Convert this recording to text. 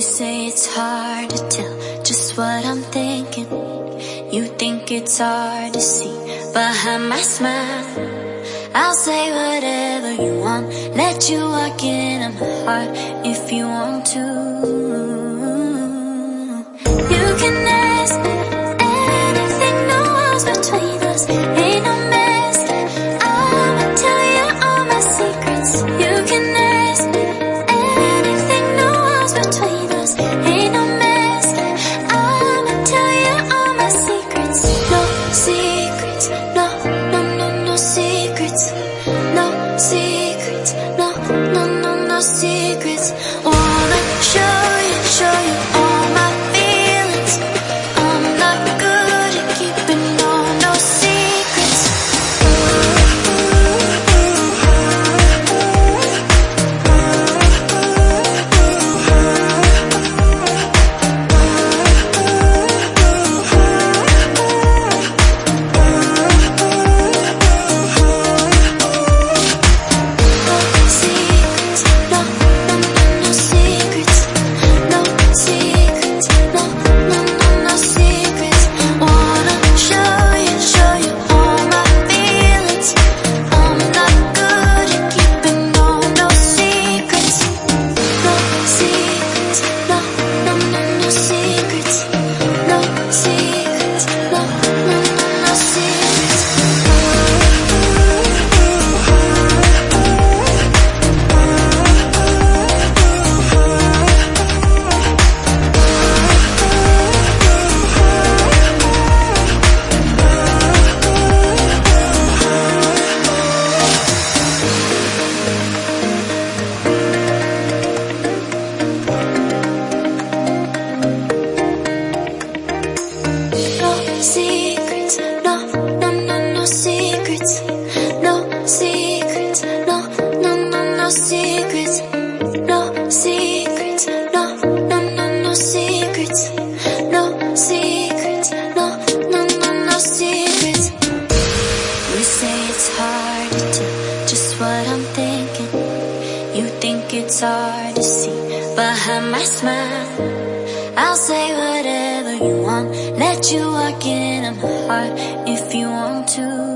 say it's hard to tell just what I'm thinking. You think it's hard to see behind my smile. I'll say whatever you want, let you walk into my heart if you want to. You can ask me anything, no walls between us, ain't no mess. I'ma tell you all my secrets. You can ask me anything, no walls between us, ain't no mess. I'ma tell you all my secrets. No secrets, no, no, no, no secrets. No secrets, no, no, no, no secrets. Wanna show you all my feelings. I'm not good at keeping no secrets. Secrets, no, no, no, no secrets. No secrets, no, no, no, no secrets. No secrets, no, no, no, no secrets. No secrets, no, no, no, no secrets. We say it's hard to tell just what I'm thinking. You think it's hard to see behind my smile. I'll say whatever you want, let you walk into my heart if you want to.